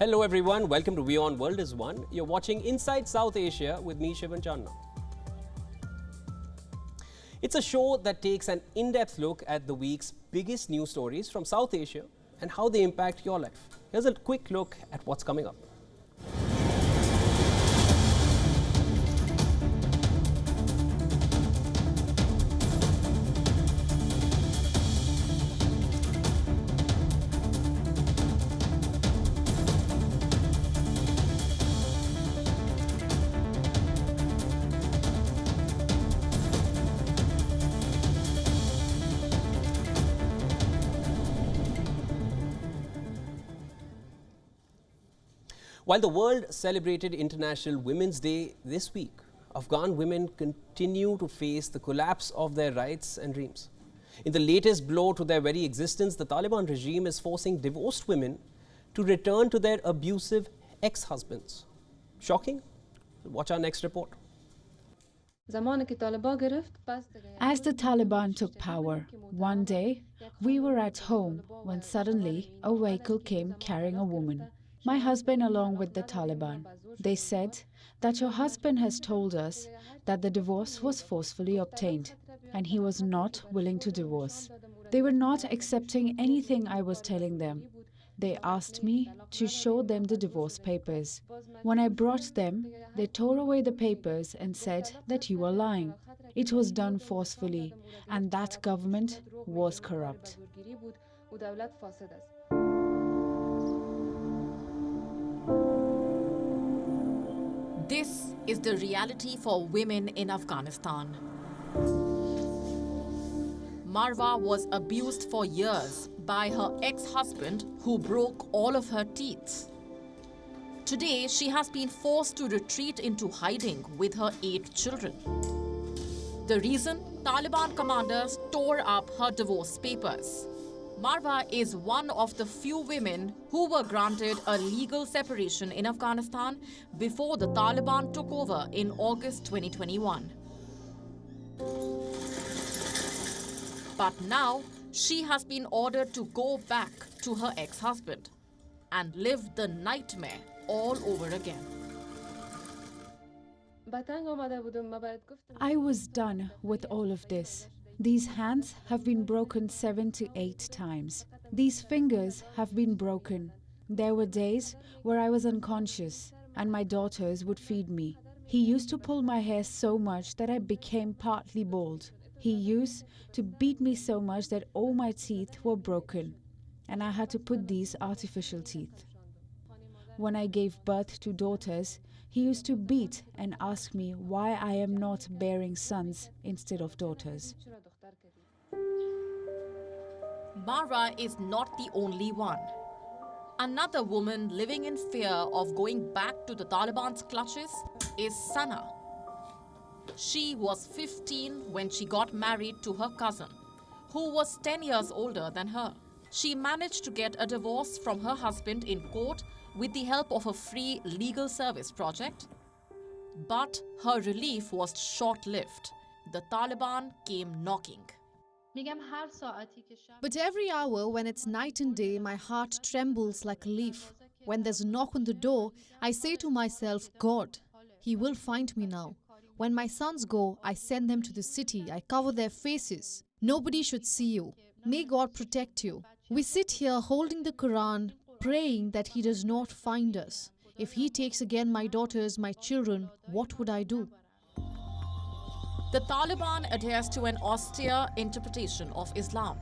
Hello everyone, welcome to WION World is One. You're watching Inside South Asia with me, Shivan Channa. It's a show that takes an in-depth look at the week's biggest news stories from South Asia and how they impact your life. Here's a quick look at what's coming up. While the world celebrated International Women's Day this week, Afghan women continue to face the collapse of their rights and dreams. In the latest blow to their very existence, the Taliban regime is forcing divorced women to return to their abusive ex-husbands. Shocking? Watch our next report. As the Taliban took power, one day we were at home when suddenly a vehicle came carrying a woman. My husband along with the Taliban. They said that your husband has told us that the divorce was forcefully obtained and he was not willing to divorce. They were not accepting anything I was telling them. They asked me to show them the divorce papers. When I brought them, they tore away the papers and said that you are lying. It was done forcefully and that government was corrupt. This is the reality for women in Afghanistan. Marwa was abused for years by her ex-husband who broke all of her teeth. Today, she has been forced to retreat into hiding with her 8 children. The reason? Taliban commanders tore up her divorce papers. Marwa is one of the few women who were granted a legal separation in Afghanistan before the Taliban took over in August 2021. But now, she has been ordered to go back to her ex-husband and live the nightmare all over again. I was done with all of this. These hands have been broken 7 to 8 times. These fingers have been broken. There were days where I was unconscious and my daughters would feed me. He used to pull my hair so much that I became partly bald. He used to beat me so much that all my teeth were broken and I had to put these artificial teeth. When I gave birth to daughters, he used to beat and ask me why I am not bearing sons instead of daughters. Marwa is not the only one. Another woman living in fear of going back to the Taliban's clutches is Sana. She was 15 when she got married to her cousin, who was 10 years older than her. She managed to get a divorce from her husband in court with the help of a free legal service project. But her relief was short-lived. The Taliban came knocking. But every hour when it's night and day, my heart trembles like a leaf. When there's a knock on the door, I say to myself, God, He will find me now. When my sons go, I send them to the city. I cover their faces. Nobody should see you. May God protect you. We sit here holding the Quran, praying that He does not find us. If He takes again my daughters, my children, what would I do? The Taliban adheres to an austere interpretation of Islam.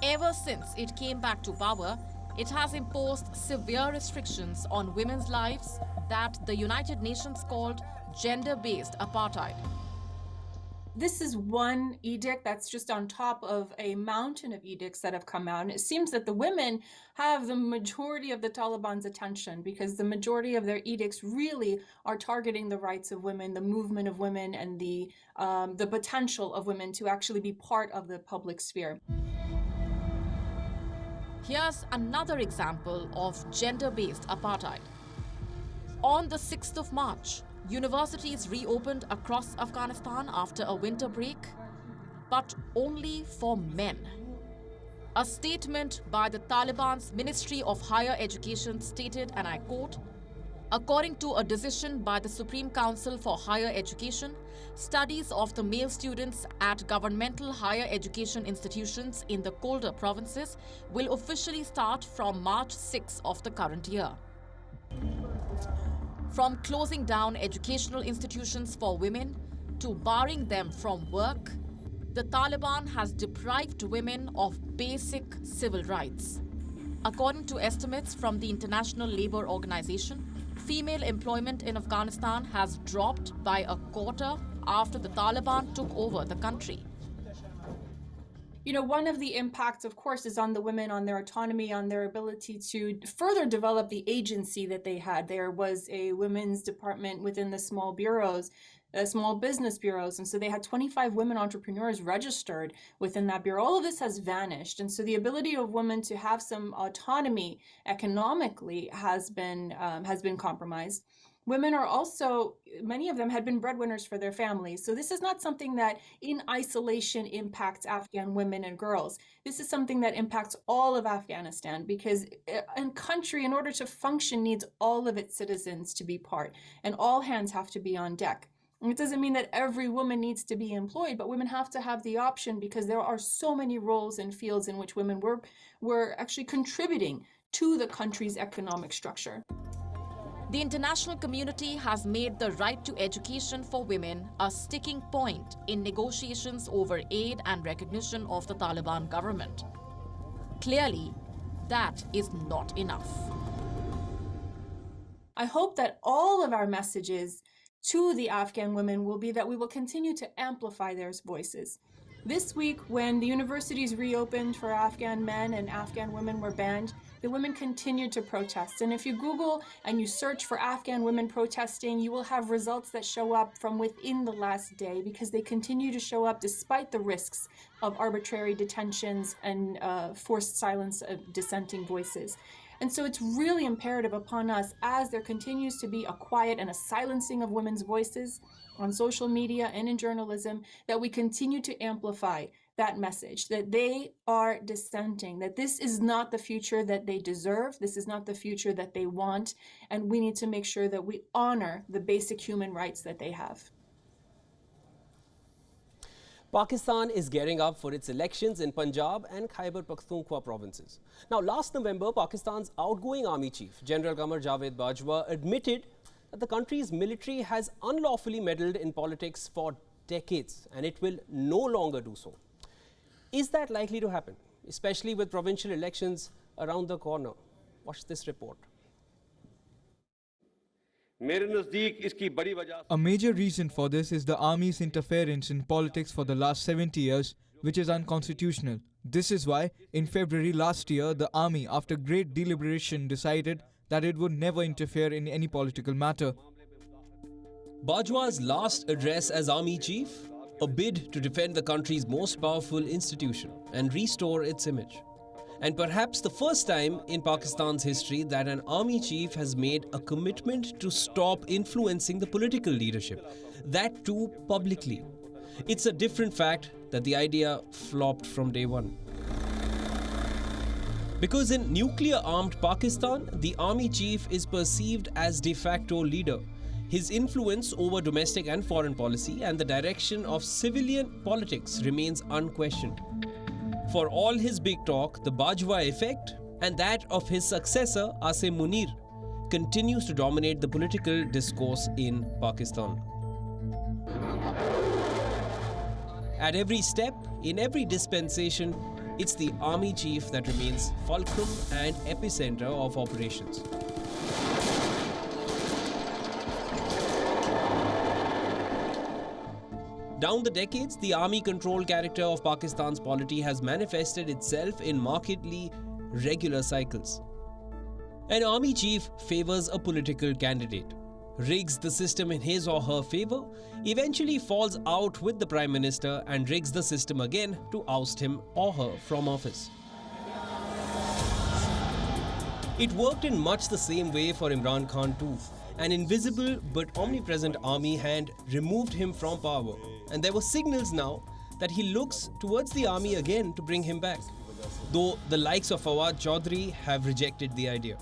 Ever since it came back to power, it has imposed severe restrictions on women's lives that the United Nations called gender-based apartheid. This is one edict that's just on top of a mountain of edicts that have come out. And it seems that the women have the majority of the Taliban's attention because the majority of their edicts really are targeting the rights of women, the movement of women, and the potential of women to actually be part of the public sphere. Here's another example of gender-based apartheid. On the 6th of March, universities reopened across Afghanistan after a winter break, but only for men. A statement by the Taliban's Ministry of Higher Education stated, and I quote, "According to a decision by the Supreme Council for Higher Education, studies of the male students at governmental higher education institutions in the colder provinces will officially start from March 6 of the current year." From closing down educational institutions for women to barring them from work, the Taliban has deprived women of basic civil rights. According to estimates from the International Labour Organization, female employment in Afghanistan has dropped by a quarter after the Taliban took over the country. You know, one of the impacts, of course, is on the women, on their autonomy, on their ability to further develop the agency that they had. There was a women's department within the small bureaus, small business bureaus, and so they had 25 women entrepreneurs registered within that bureau. All of this has vanished, and so the ability of women to have some autonomy economically has been compromised. Women are also, many of them had been breadwinners for their families. So this is not something that in isolation impacts Afghan women and girls. This is something that impacts all of Afghanistan, because a country, in order to function, needs all of its citizens to be part, and all hands have to be on deck. And it doesn't mean that every woman needs to be employed, but women have to have the option, because there are so many roles and fields in which women were actually contributing to the country's economic structure. The international community has made the right to education for women a sticking point in negotiations over aid and recognition of the Taliban government. Clearly, that is not enough. I hope that all of our messages to the Afghan women will be that we will continue to amplify their voices. This week, when the universities reopened for Afghan men and Afghan women were banned, the women continued to protest. And if you Google and you search for Afghan women protesting, you will have results that show up from within the last day, because they continue to show up despite the risks of arbitrary detentions and forced silence of dissenting voices. And so it's really imperative upon us, as there continues to be a quiet and a silencing of women's voices on social media and in journalism, that we continue to amplify that message, that they are dissenting, that this is not the future that they deserve, this is not the future that they want, and we need to make sure that we honor the basic human rights that they have. Pakistan is gearing up for its elections in Punjab and Khyber Pakhtunkhwa provinces. Now, last November, Pakistan's outgoing army chief, General Qamar Javed Bajwa, admitted that the country's military has unlawfully meddled in politics for decades, and it will no longer do so. Is that likely to happen, especially with provincial elections around the corner? Watch this report. A major reason for this is the army's interference in politics for the last 70 years, which is unconstitutional. This is why, in February last year, the army, after great deliberation, decided that it would never interfere in any political matter. Bajwa's last address as army chief, a bid to defend the country's most powerful institution and restore its image. And perhaps the first time in Pakistan's history that an army chief has made a commitment to stop influencing the political leadership, that too publicly. It's a different fact that the idea flopped from day one. Because in nuclear-armed Pakistan, the army chief is perceived as de facto leader. His influence over domestic and foreign policy and the direction of civilian politics remains unquestioned. For all his big talk, the Bajwa effect and that of his successor, Asim Munir, continues to dominate the political discourse in Pakistan. At every step, in every dispensation, it's the army chief that remains fulcrum and epicenter of operations. Down the decades, the army-controlled character of Pakistan's polity has manifested itself in markedly regular cycles. An army chief favors a political candidate, rigs the system in his or her favor, eventually falls out with the Prime Minister and rigs the system again to oust him or her from office. It worked in much the same way for Imran Khan too. An invisible but omnipresent army hand removed him from power, and there were signals now that he looks towards the army again to bring him back. though the likes of Fawad Chaudhry have rejected the idea.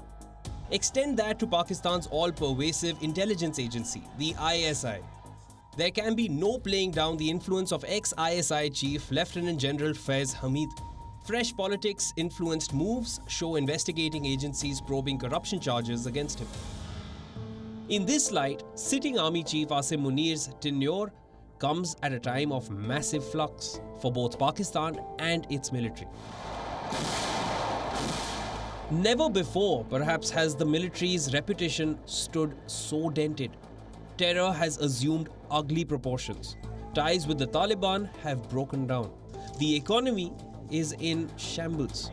Extend that to Pakistan's all-pervasive intelligence agency, the ISI. There can be no playing down the influence of ex-ISI chief Lieutenant General Faiz Hamid. Fresh politics-influenced moves show investigating agencies probing corruption charges against him. In this light, sitting Army Chief Asim Munir's tenure comes at a time of massive flux for both Pakistan and its military. Never before, perhaps, has the military's reputation stood so dented. Terror has assumed ugly proportions. Ties with the Taliban have broken down. The economy is in shambles.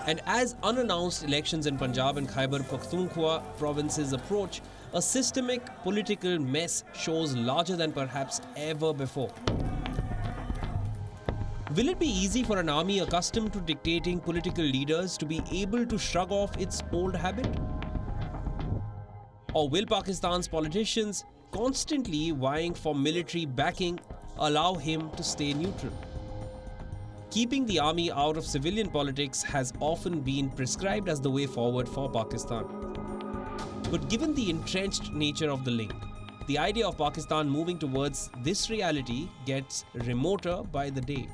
And as unannounced elections in Punjab and Khyber Pakhtunkhwa provinces approach, a systemic political mess shows larger than perhaps ever before. Will it be easy for an army accustomed to dictating political leaders to be able to shrug off its old habit? Or will Pakistan's politicians, constantly vying for military backing, allow him to stay neutral? Keeping the army out of civilian politics has often been prescribed as the way forward for Pakistan. But given the entrenched nature of the link, the idea of Pakistan moving towards this reality gets remoter by the day.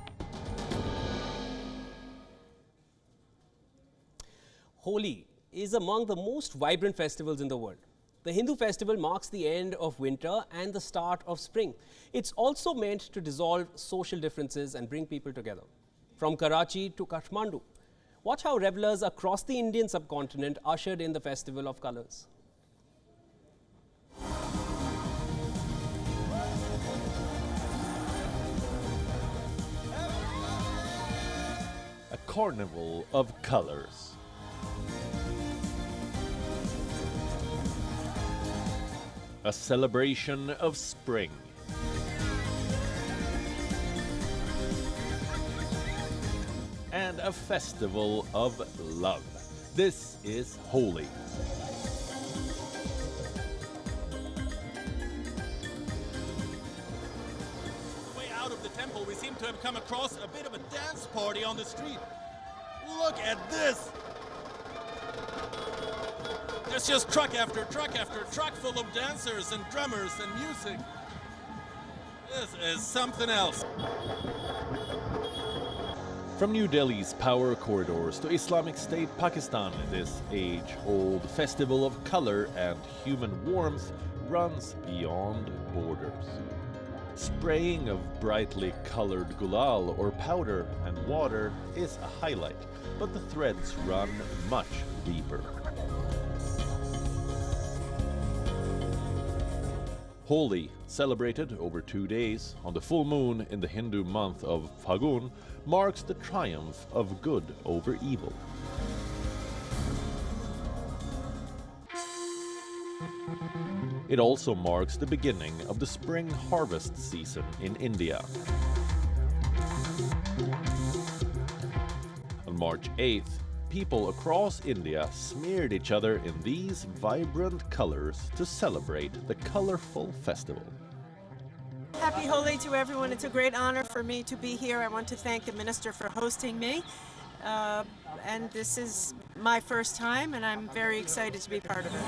Holi is among the most vibrant festivals in the world. The Hindu festival marks the end of winter and the start of spring. It's also meant to dissolve social differences and bring people together. From Karachi to Kathmandu, watch how revelers across the Indian subcontinent ushered in the festival of colours. A carnival of colors. A celebration of spring. And a festival of love. This is Holi. Way out of the temple, we seem to have come across a bit of a dance party on the street. Look at this! There's just truck after truck after truck full of dancers and drummers and music. This is something else. From New Delhi's power corridors to Islamic State Pakistan, this age-old festival of color and human warmth runs beyond borders. Spraying of brightly colored gulal or powder and water is a highlight, but the threads run much deeper. Holi, celebrated over 2 days on the full moon in the Hindu month of Phagun, marks the triumph of good over evil. It also marks the beginning of the spring harvest season in India. On March 8th, people across India smeared each other in these vibrant colors to celebrate the colorful festival. Happy Holi to everyone. It's a great honor for me to be here. I want to thank the minister for hosting me. And this is my first time, and I'm very excited to be part of it.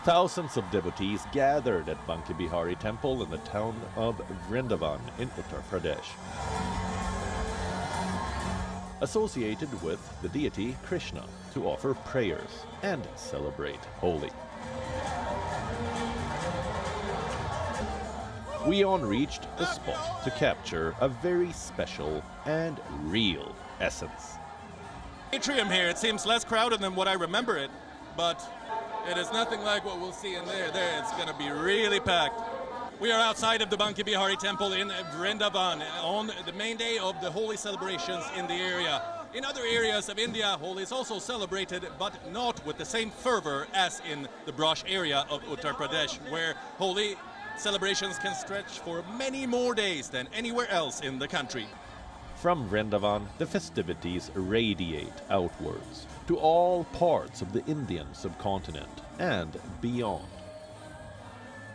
Thousands of devotees gathered at Banki Bihari Temple in the town of Vrindavan in Uttar Pradesh, associated with the deity Krishna, to offer prayers and celebrate Holi. WION reached the spot to capture a very special and real essence. Atrium here, it seems less crowded than what I remember it, but it is nothing like what we'll see in there. It's going to be really packed. We are outside of the Banki Bihari Temple in Vrindavan on the main day of the Holi celebrations in the area. In other areas of India, Holi is also celebrated, but not with the same fervor as in the Braj area of Uttar Pradesh, where Holi celebrations can stretch for many more days than anywhere else in the country. From Vrindavan, the festivities radiate outwards to all parts of the Indian subcontinent and beyond.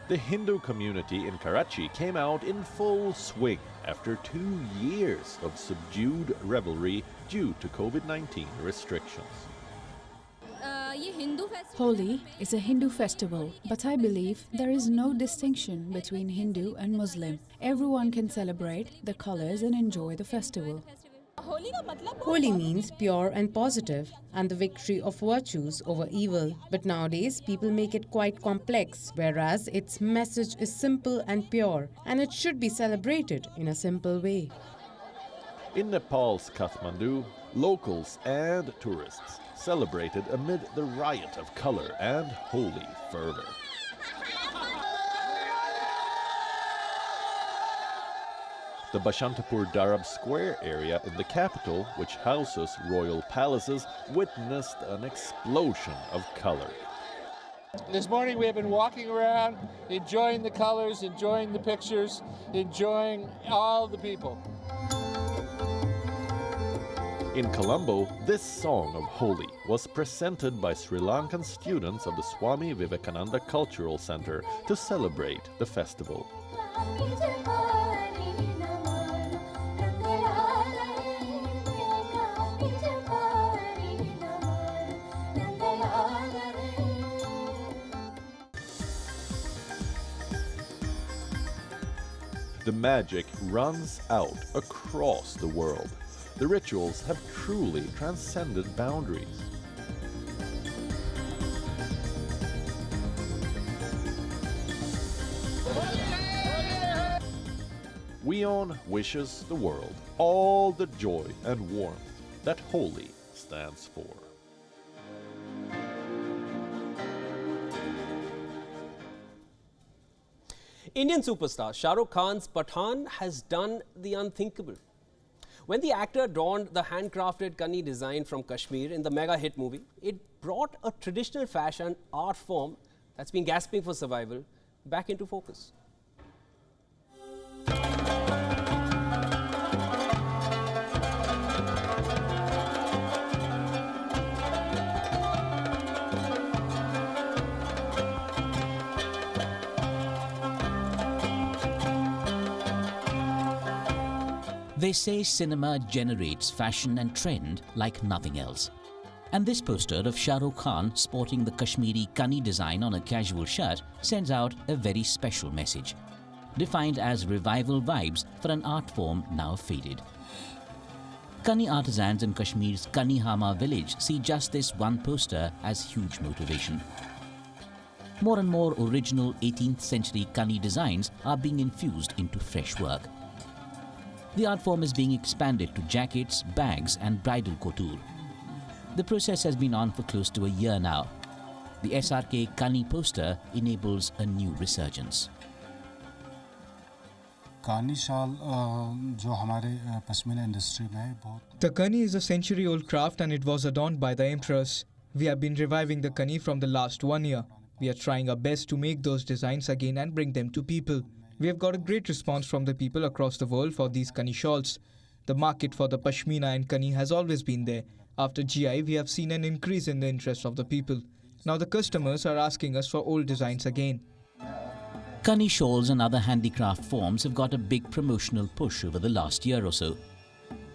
The Hindu community in Karachi came out in full swing after 2 years of subdued revelry due to COVID-19 restrictions. Holi is a Hindu festival, but I believe there is no distinction between Hindu and Muslim. Everyone can celebrate the colors and enjoy the festival. Holi means pure and positive, and the victory of virtues over evil. But nowadays, people make it quite complex, whereas its message is simple and pure, and it should be celebrated in a simple way. In Nepal's Kathmandu, locals and tourists celebrated amid the riot of color and holy fervor. The Bashantapur Darab Square area in the capital, which houses royal palaces, witnessed an explosion of color. This morning we have been walking around, enjoying the colors, enjoying the pictures, enjoying all the people. In Colombo, this song of Holi was presented by Sri Lankan students of the Swami Vivekananda Cultural Center to celebrate the festival. The magic runs out across the world. The rituals have truly transcended boundaries. WION wishes the world all the joy and warmth that Holi stands for. Indian superstar Shah Rukh Khan's Pathan has done the unthinkable. When the actor donned the handcrafted Kani design from Kashmir in the mega hit movie, it brought a traditional fashion art form that's been gasping for survival back into focus. They say cinema generates fashion and trend like nothing else. And this poster of Shah Rukh Khan sporting the Kashmiri Kani design on a casual shirt sends out a very special message, defined as revival vibes for an art form now faded. Kani artisans in Kashmir's Kani Hama village see just this one poster as huge motivation. More and more original 18th century Kani designs are being infused into fresh work. The art form is being expanded to jackets, bags and bridal couture. The process has been on for close to a year now. The SRK Kani poster enables a new resurgence. The Kani is a century-old craft and it was adorned by the empress. We have been reviving the Kani from the last 1 year. We are trying our best to make those designs again and bring them to people. We have got a great response from the people across the world for these Kani shawls. The market for the Pashmina and Kani has always been there. After GI, we have seen an increase in the interest of the people. Now the customers are asking us for old designs again. Kani shawls and other handicraft forms have got a big promotional push over the last year or so.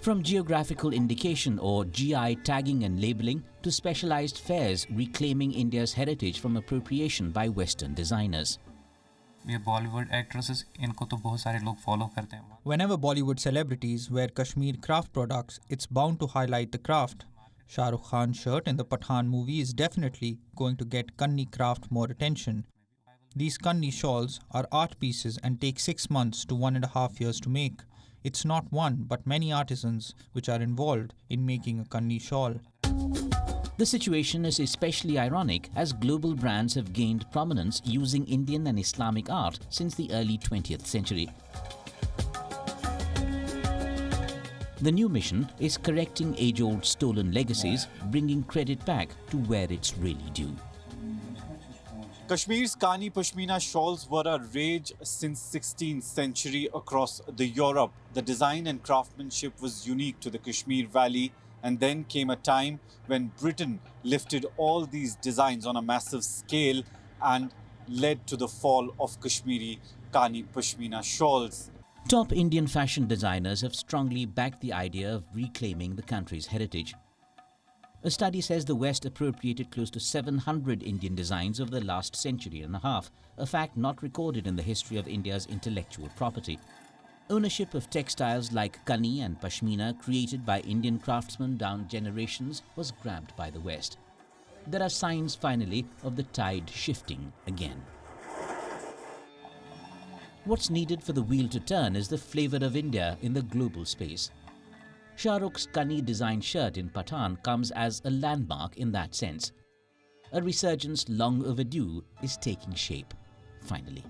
From geographical indication or GI tagging and labelling to specialized fairs reclaiming India's heritage from appropriation by Western designers. Whenever Bollywood celebrities wear Kashmir craft products, it's bound to highlight the craft. Shah Rukh Khan's shirt in the Pathan movie is definitely going to get Kani craft more attention. These Kani shawls are art pieces and take 6 months to 1.5 years to make. It's not one but many artisans which are involved in making a Kani shawl. The situation is especially ironic as global brands have gained prominence using Indian and Islamic art since the early 20th century. The new mission is correcting age-old stolen legacies, bringing credit back to where it's really due. Kashmir's Kani Pashmina shawls were a rage since 16th century across the Europe. The design and craftsmanship was unique to the Kashmir Valley, and then came a time when Britain lifted all these designs on a massive scale and led to the fall of Kashmiri Kani Pashmina shawls. Top Indian fashion designers have strongly backed the idea of reclaiming the country's heritage. A study says the West appropriated close to 700 Indian designs over the last century and a half, a fact not recorded in the history of India's intellectual property. Ownership of textiles like Kani and Pashmina created by Indian craftsmen down generations was grabbed by the West. There are signs finally of the tide shifting again. What's needed for the wheel to turn is the flavor of India in the global space. Shah Rukh's Kani design shirt in Pathan comes as a landmark in that sense. A resurgence long overdue is taking shape, finally.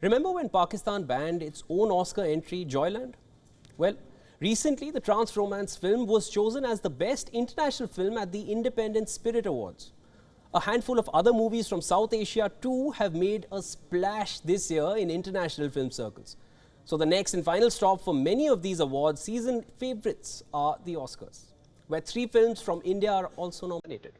Remember when Pakistan banned its own Oscar entry, Joyland? Well, recently the trans romance film was chosen as the best international film at the Independent Spirit Awards. A handful of other movies from South Asia too have made a splash this year in international film circles. So the next and final stop for many of these award season favorites are the Oscars, where 3 films from India are also nominated.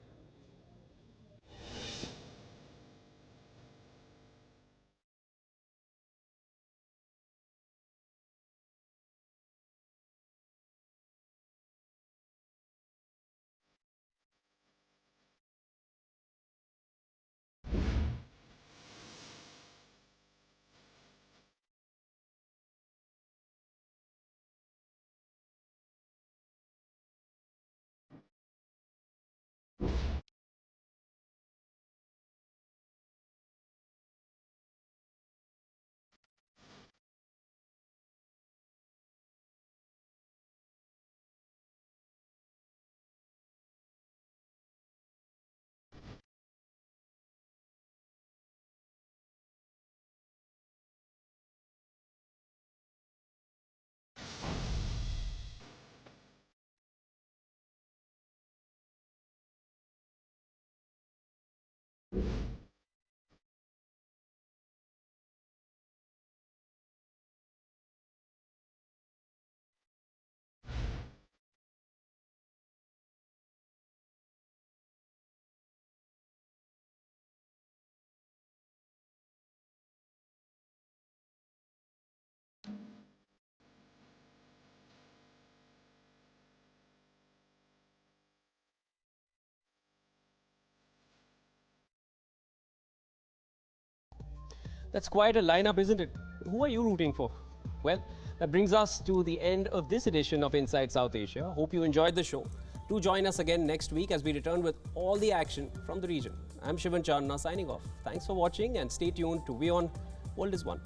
That's quite a lineup, isn't it? Who are you rooting for? Well, that brings us to the end of this edition of Inside South Asia. Hope you enjoyed the show. Do join us again next week as we return with all the action from the region. I'm Shivan Chandna signing off. Thanks for watching and stay tuned to WION World is One.